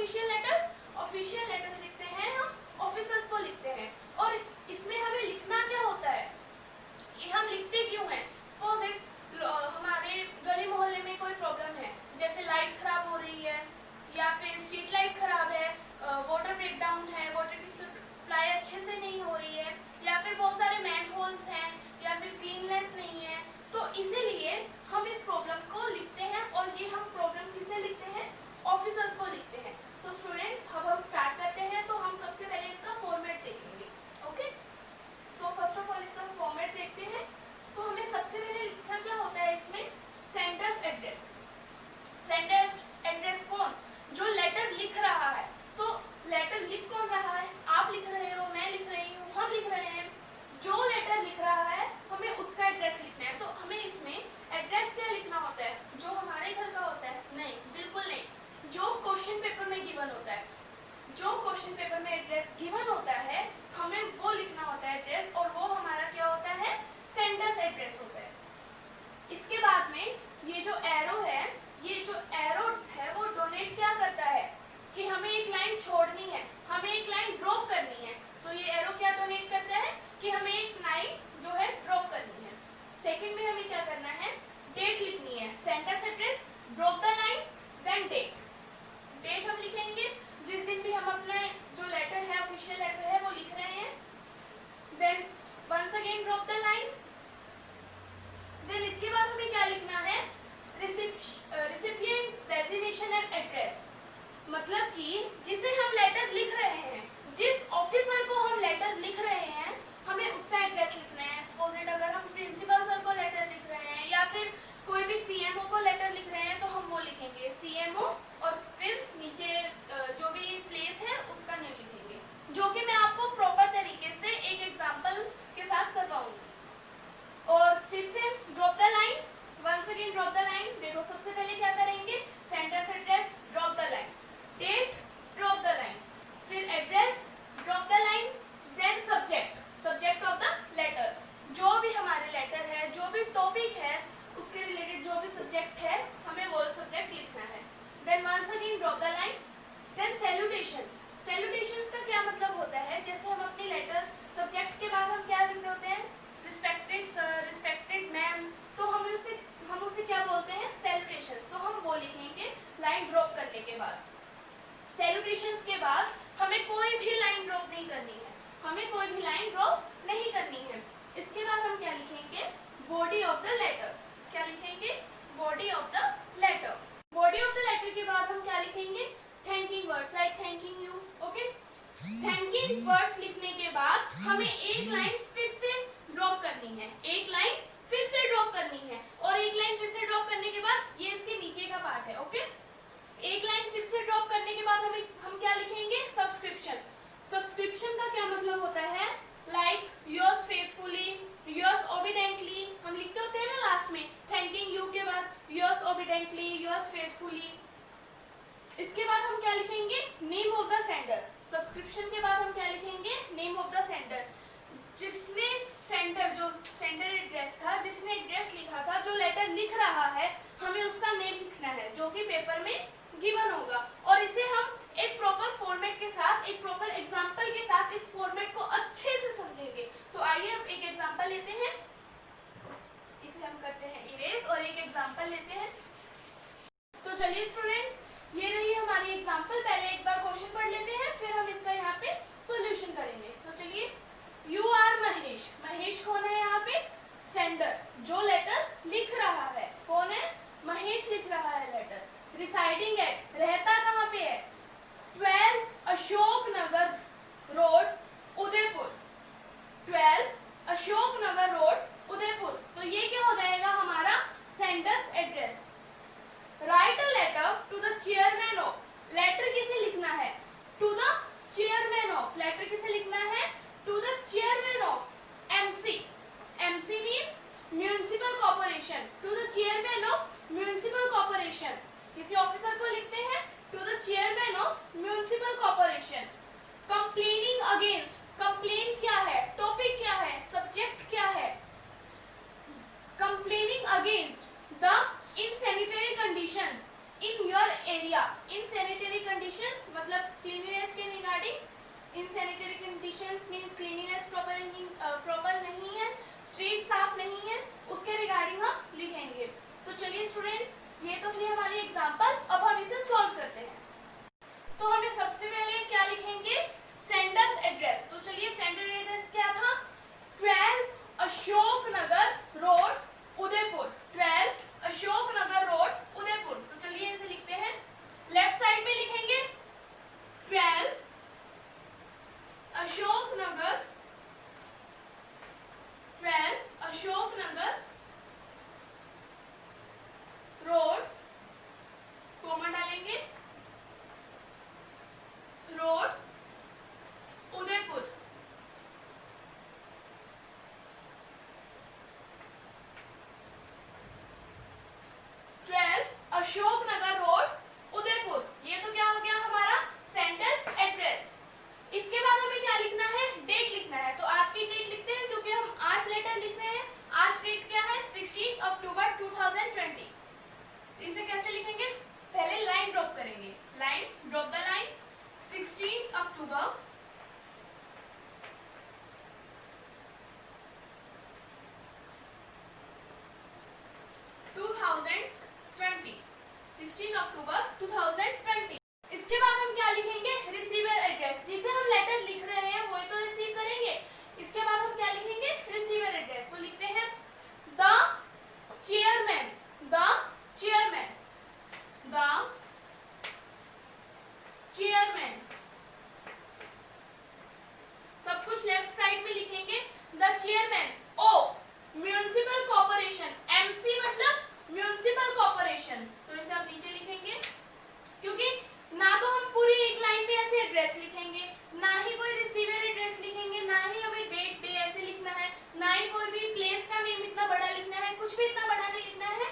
Unofficial letters, official letters लिखते हैं हम ऑफिसर्स को लिखते हैं। और इसमें हमें लिखना क्या होता है, ये हम लिखते क्यों हैं? सपोज इट हमारे गली मोहल्ले में कोई प्रॉब्लम है, जैसे लाइट खराब हो रही है या फिर स्ट्रीट लाइट खराब है, वाटर ब्रेकडाउन है, वाटर की सप्लाई अच्छे से नहीं हो रही है, या फिर बहुत सारे मैन होल्स हैं, या फिर क्लीननेस नहीं है, तो इसीलिए हम इस प्रॉब्लम को लिखते हैं। और ये हम प्रॉब्लम किसे लिखते हैं? ऑफिसर्स को लिखते हैं। सो स्टूडेंट्स, अब हम स्टार्ट करते हैं। तो हम सबसे पहले इसका फॉर्मेट देखेंगे। Okay, so first of all इसका फॉर्मेट देखते हैं। तो हमें सबसे पहले लिखना क्या होता है इसमें? Sender's address. सेंडर्स एड्रेस कौन? जो लेटर लिख रहा है। तो लेटर लिख कौन रहा है? आप लिख रहे हो, मैं लिख रही हूँ, हम लिख रहे हैं। जो लेटर लिख रहा है हमें उसका एड्रेस लिखना है। तो हमें इसमें एड्रेस क्या लिखना होता है? जो हमारे घर का होता है? नहीं, बिल्कुल नहीं। जो क्वेश्चन पेपर में गिवन होता है, जो क्वेश्चन पेपर में एड्रेस गिवन होता है, हमें वो लिखना होता है एड्रेस। और वो हमारा क्या होता है? सेंडर्स एड्रेस होता है। इसके बाद में ये जो एरो है, ये जो एरो है वो डोनेट क्या करता है कि हमें एक लाइन छोड़नी है, हमें एक लाइन ड्रॉप करनी है। तो ये एरो क्या डोनेट करता है कि हमें एक लाइन जो है ड्रॉप करनी है। सेकंड में हमें क्या करना है? डेट लिखनी है। Sender's address, drop the line, then date. Date हम लिखेंगे जिस दिन भी हम अपने जो लेटर है, ऑफिशियल लेटर है, वो लिख रहे हैं। Then once again drop the line. Then इसके बाद हमें क्या लिखना है? Recipient designation and address. मतलब कि जिसे हम लेटर लिख रहे हैं, जिस ऑफिसर को हम लेटर लिख रहे हैं, हमें उसका एड्रेस लिखना है। सपोज इट अगर हम प्रिंसिपल सर को लेटर लिख रहे हैं या फिर कोई भी सीएमओ को लेटर लिख रहे हैं, तो हम वो लिखेंगे सीएमओ, और फिर नीचे जो भी प्लेस है उसका नेम लिखेंगे, जो कि मैं आपको प्रॉपर तरीके से एक एग्जांपल के साथ करवाऊंगी। और फिर से drop the line, once again drop the line. देखो सबसे पहले क्या करेंगे? Sender's address, drop the line, date, drop the line, फिर address, drop the line, then subject, subject of the letter. जो भी हमारे लेटर है, जो भी टॉपिक है, उसके रिलेटेड जो भी सब्जेक्ट है, हमें वो सब्जेक्ट लिखना है। Then once again drop the line. Then salutations. Salutations का क्या मतलब होता है? जैसे हम अपनी लेटर सब्जेक्ट के बाद हम क्या लिखते होते हैं? रिस्पेक्टेड सर, रिस्पेक्टेड मैम, तो हम उसे क्या बोलते हैं? सैल्यूटेशंस। तो हम वो लिखेंगे लाइन ड्रॉप करने के बाद। सैल्यूटेशंस के बाद हमें कोई भी लाइन ड्रॉप नहीं करनी है, हमें कोई भी लाइन ड्रॉप नहीं करनी है। इसके बाद हम क्या लिखेंगे? Body of the letter. क्या लिखेंगे? Body of the letter. Body of the letter के बाद हम क्या लिखेंगे? Thanking words, like thanking you. Okay, thanking words लिखने के बाद हमें एक लाइन फिर से ड्रॉप करनी है, एक लाइन फिर से ड्रॉप करनी है। और एक लाइन फिर से ड्रॉप करने के बाद ये इसके नीचे का पार्ट है। ओके, एक लाइन फिर से ड्रॉप करने के बाद हम क्या लिखेंगे? सब्सक्रिप्शन। सब्सक्रिप्शन का क्या मतलब होता है? Like yours faithfully, yours obediently. हम लिखते होते हैं ना लास्ट में थैंकिंग यू के बाद योर्स ओबीडेंटली, योर्स फेथफुली। इसके बाद हम क्या लिखेंगे? Name of the sender. Subscription के बाद हम क्या लिखेंगे? Name of the sender. जिसने सेंडर, जो सेंडर एड्रेस था, जिसने एड्रेस लिखा था, जो लेटर लिख रहा है, हमें उसका नेम लिखना है, जो कि पेपर में गिवन होगा। और इसे हम एक प्रॉपर फॉर्मेट के साथ, एक प्रॉपर एग्जांपल के साथ इस फॉर्मेट को अच्छे से समझेंगे। तो आइए अब एक एग्जांपल लेते हैं। इसे हम करते हैं इरेज और एक एग्जांपल लेते हैं। तो चलिए स्टूडेंट्स, ये रही हमारी एग्जांपल। पहले एक बार क्वेश्चन पढ़ लेते हैं, फिर हम इसका यहाँ पे सॉल्यूशन करेंगे। तो चलिए, यू आर महेश। महेश कौन है यहाँ पे? सेंडर, जो लेटर लिख रहा है। कौन है? महेश लिख रहा है लेटर। रिसाइडिंग एट, रहता कहाँ पे है? 12 अशोक नगर रोड, उदयपुर। 12 अशोक नगर रोड, उदयपुर। तो ये क्या हो जाएगा हमारा? Sender's address. Write a letter to the chairman of. लेटर किसे लिखना है? To the chairman of. लेटर किसे लिखना है? To the chairman of MC. MC means municipal corporation. To the chairman of municipal corporation. किसी ऑफिसर को लिखते हैं to the chairman of municipal corporation. Complaining against. Complain क्या है? टॉपिक क्या है? सब्जेक्ट क्या है? Complaining against the insanitary conditions in your area. Insanitary conditions in sanitary conditions means cleanliness proper नहीं है, स्ट्रीट साफ नहीं है, उसके रिगार्डिंग हम लिखेंगे। तो चलिए स्टूडेंट्स, ये तो थी हमारी एग्जांपल, अब हम इसे सॉल्व करते हैं। तो हमें सबसे पहले क्या लिखेंगे, सेंडर्स एड्रेस। तो चलिए सेंडर एड्रेस क्या था, 12 अशोक नगर रोड उदयपुर, 12 अशोक नगर रोड उदयपुर। तो चलिए इसे लिखते हैं, लेफ्ट साइड में लिखेंगे 12 अशोक नगर, 12 अशोक नगर रोड, कॉमा डालेंगे, रोड उदयपुर। अशोक नगर रोड उदयपुर, ये तो क्या हो गया हमारा सेंटर्स एड्रेस। इसके बाद हमें क्या लिखना है, डेट लिखना है। तो आज की डेट लिखते हैं क्योंकि हम आज लेटर लिख रहे हैं। आज डेट क्या है, 16 अक्टूबर 2020। इसे कैसे लिखेंगे, पहले लाइन ड्रॉप करेंगे, लाइन ड्रॉप द लाइन, 16 अक्टूबर 2020, 16 अक्टूबर 2020। इसके बाद हम क्या लिखेंगे, रिसीवर एड्रेस, जिसे हम लेटर लिख रहे हैं वो तो रिसीव करेंगे। इसके बाद हम क्या लिखेंगे, रिसीवर एड्रेस। तो लिखते हैं the chairman, the chairman, the chairman, सब कुछ लेफ्ट साइड में लिखेंगे, the chairman of municipal corporation, MC मतलब म्युनिसिपल कॉर्पोरेशन। तो इसे आप नीचे लिखेंगे, क्योंकि ना तो हम पूरी एक लाइन पे ऐसे एड्रेस लिखेंगे, ना ही कोई रिसीवर एड्रेस लिखेंगे, ना ही हमें डेट डे ऐसे लिखना है, ना ही कोई भी प्लेस का नेम इतना बड़ा लिखना है, कुछ भी इतना बड़ा नहीं लिखना है,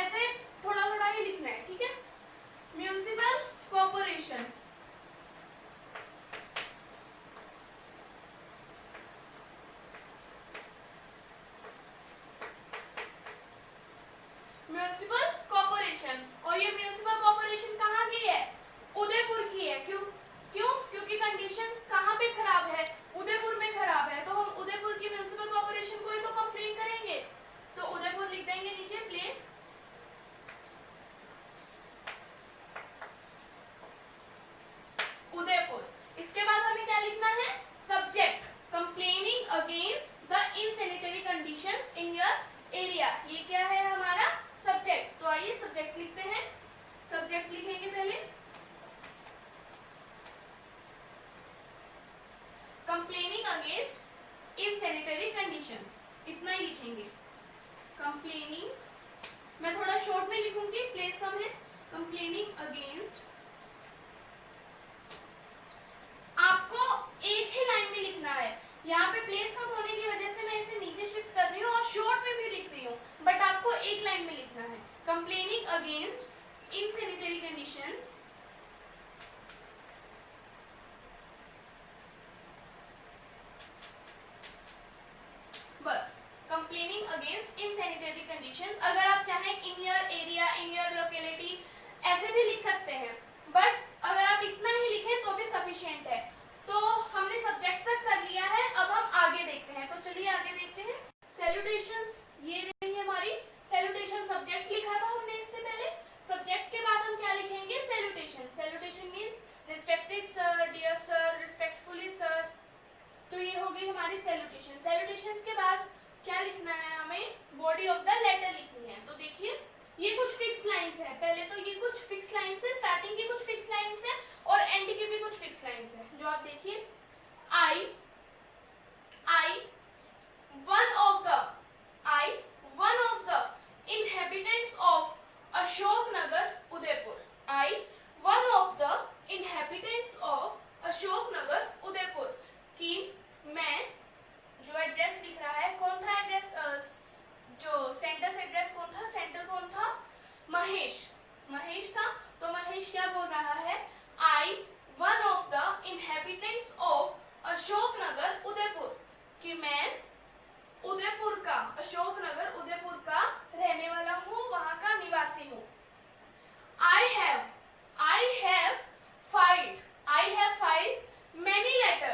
ऐसे थोड़ा थोड़ा ही लिखना है, ठीक है। Municipal corporation, municipal corporation. और ये म्युनिसिपल कॉर्पोरेशन कहाँ की है, उदयपुर की है। क्यों क्यों क्योंकि कंडीशंस कहाँ पे खराब है, उदयपुर में खराब है, तो हम उदयपुर की म्युनिसिपल कॉर्पोरेशन को ही तो कंप्लेन करेंगे। तो उदयपुर लिख देंगे नीचे, प्लेस उदयपुर। इसके बाद हमें क्या लिखना है, subject complaining against the insanitary conditions in your area. ये क्या है हमारा सब्जेक्ट। तो आइए सब्जेक्ट लिखते हैं, सब्जेक्ट लिखेंगे पहले, कंप्लेनिंग अगेंस्ट इनसैनिटरी कंडीशंस, इतना ही लिखेंगे। कंप्लेनिंग, मैं थोड़ा शॉर्ट में लिखूंगी, प्लेस कम है, कंप्लेनिंग अगेंस्ट, आपको एक ही लाइन में लिखना है। यहाँ पे प्लेस कम होने की वजह से मैं इसे नीचे शिफ्ट कर रही हूँ और शॉर्ट में भी लिख रही हूँ, बट आपको एक लाइन में लिखना है, कंप्लेनिंग अगेंस्ट इनसैनिटरी कंडीशंस बस, कंप्लेनिंग अगेंस्ट इनसैनिटरी कंडीशंस। अगर आप चाहें इन your area, in your locality ऐसे भी लिख सकते हैं, बट अगर आप इतना ही लिखें तो भी सफिशिएंट है। तो हमने सब्जेक्ट तक कर लिया है, अब हम आगे देखते हैं। तो चलिए आगे देखते हैं। सैल्यूटेशंस, ये रही हमारी सैल्यूटेशन, सब्जेक्ट लिखा था हमने इससे पहले। सब्जेक्ट के बाद हम क्या लिखेंगे, salutation. Salutation means respected sir, dear sir, respectfully sir. तो ये हो गई हमारी सैल्यूटेशन। सैल्यूटेशंस के बाद क्या लिखना है, हमें बॉडी ऑफ द लेटर लिखनी है। तो देखिए ये कुछ फिक्स लाइंस है, पहले तो ये कुछ फिक्स लाइंस है, स्टार्टिंग की कुछ फिक्स लाइंस है और एंड की भी कुछ फिक्स लाइंस है, जो आप देखिए, I one of the inhabitants of Ashok Nagar Udaipur, I one of the inhabitants of Ashok Nagar Udaipur, कि मैं, जो एड्रेस लिख रहा है, कौन था एड्रेस, जो सेंटर एड्रेस कौन था, सेंटर कौन था, महेश था। तो महेश क्या बोल रहा है, I one of the inhabitants of Ashok Nagar Udaipur, कि मैं उदयपुर का, अशोक नगर उदयपुर का रहने वाला हूँ, वहां का निवासी हूँ। I have filed many letters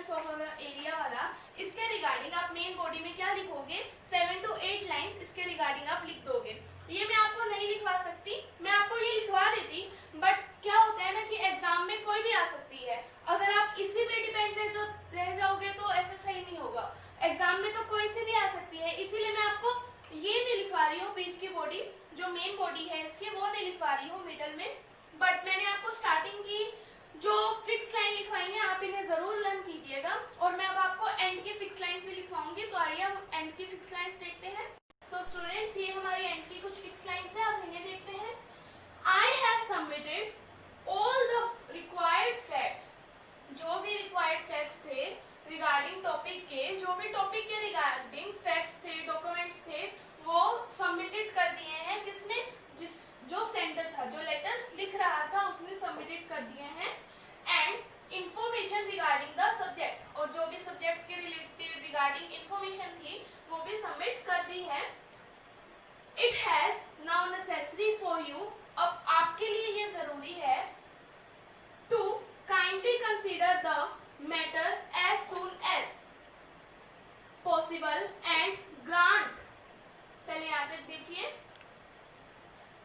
distance over area वाला, इसके रिगार्डिंग आप मेन बॉडी में क्या लिखोगे, 7 to 8 लाइंस इसके रिगार्डिंग आप लिख दोगे। ये मैं आपको नहीं लिखवा सकती, मैं आपको ये लिखवा देती, बट क्या होता है ना कि एग्जाम में कोई भी आ सकती है। अगर आप इसी पे डिपेंड रह जाओगे तो ऐसा सही नहीं होगा। एग्जाम में तो कोई से भी आ सकती है, इसीलिए मैं आपको ये नहीं लिखवा रही हूँ बीच की बॉडी, जो मेन बॉडी है इसकी वो नहीं लिखवा रही हूँ मिडल में, बट मैंने आपको स्टार्टिंग की जो फिक्स लाइन लिखवाई है आप इन्हें जरूर लर्न कीजिएगा, और मैं अब आपको एंड की फिक्स लाइंस भी लिखवाऊंगी। तो आइए हम एंड की फिक्स लाइंस देखते हैं। सो स्टूडेंट्स, ये हमारी एंड की कुछ फिक्स लाइंस है, आप इन्हें देखते हैं। I have submitted all the required facts, जो भी रिक्वायर्ड फैक्ट्स थे रिगार्डिंग टॉपिक के, जो भी टॉपिक के रिगार्डिंग फैक्ट्स थे, डॉक्यूमेंट्स थे, वो सबमिटेड कर दिए हैं। किसने? जो सेंडर था, जो लेटर लिख रहा था उसने सबमिटेड कर दिए हैं। And information regarding the subject, और जो भी सब्जेक्ट के रिलेटेड रिगार्डिंग इंफॉर्मेशन थी वो भी सबमिट कर दी है। It has now necessary for you, अब आपके लिए ये जरूरी है, to kindly consider the matter as soon as possible and grant, पहले यहाँ तक देखिए,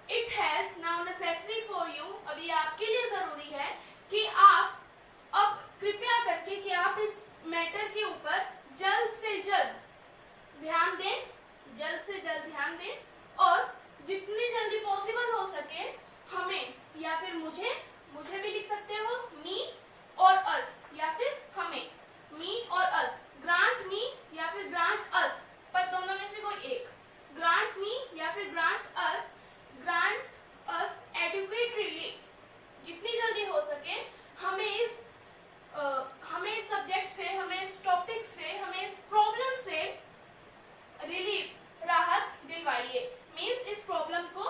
it has now necessary for you, अभी आपके लिए जरूरी है कि आप अब कृपया करके कि आप इस मैटर के ऊपर जल्द से जल्द ध्यान दें, जल्द से जल्द ध्यान दें, और जितनी जल्दी पॉसिबल हो सके हमें या फिर मुझे भी लिख सकते हो, मी और अस, या फिर हमें, मी और अस, ग्रांट मी या फिर ग्रांट अस, पर दोनों में से कोई एक, ग्रांट मी या फिर ग्रांट अस एडुकेट रिलीफ, जितनी जल्दी हो सके हमें इस सब्जेक्ट से, हमें इस टॉपिक से, हमें इस प्रॉब्लम से रिलीफ, राहत दिलवाइए। मीन्स इस प्रॉब्लम को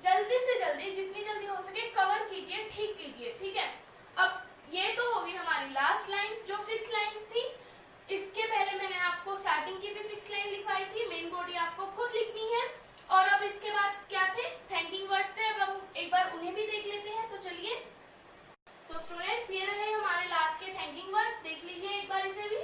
जल्दी से जल्दी, जितनी जल्दी हो सके कवर कीजिए, ठीक कीजिए, ठीक है। अब ये तो होगी हमारी लास्ट लाइंस जो फिक्स लाइंस थी। इसके पहले मैंने आपको स्टार्टिंग की भी फिक्स लाइन लिखवाई थी, मेन बॉडी आपको खुद लिखनी है। और अब इसके बाद क्या थे? थैंकिंग वर्ड्स थे, अब हम एक बार उन्हें भी देख लेते हैं। तो चलिए, सो स्टूडेंट्स, ये रहे हमारे लास्ट के थैंकिंग वर्ड्स, देख लीजिए एक बार इसे भी।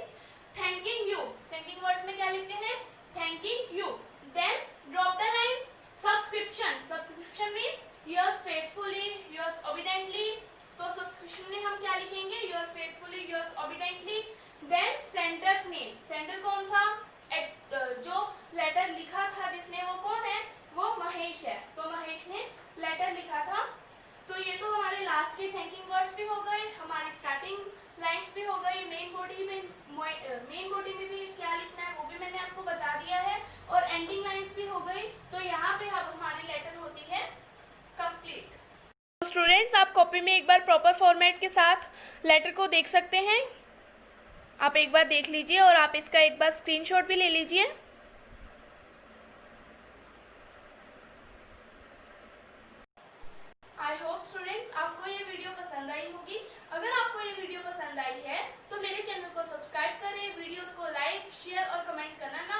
थैंकिंग यू, थैंकिंग वर्ड्स में क्या लिखते हैं? Thanking you. Then drop the line subscription, subscription means yours faithfully, yours obediently, तो सब्सक्रिप्शन में हम क्या लिखेंगे? Yours faithfully, yours obediently. Then sender's name, sender कौन था? जो लेटर लिखा था जिसने, वो कौन है? वो महेश है, तो महेश ने लेटर लिखा था। तो ये तो हमारे लास्ट के थैंकिंग वर्ड्स भी हो गए, हमारी स्टार्टिंग लाइंस भी हो गई, मेन बॉडी में भी क्या लिखना है वो भी मैंने आपको बता दिया है, और एंडिंग लाइंस भी हो गई। तो यहाँ पे अब हमारी लेटर होती है कंप्लीट। स्टूडेंट्स, आप कॉपी में एक बार प्रॉपर फॉर्मेट के साथ लेटर को देख सकते हैं, आप एक बार देख लीजिए, और आप इसका एक बार स्क्रीनशॉट भी ले लीजिए। आई होप स्टूडेंट्स आपको ये वीडियो पसंद आई होगी। अगर आपको ये वीडियो पसंद आई है तो मेरे चैनल को सब्सक्राइब करें, वीडियोस को लाइक, शेयर और कमेंट करना ना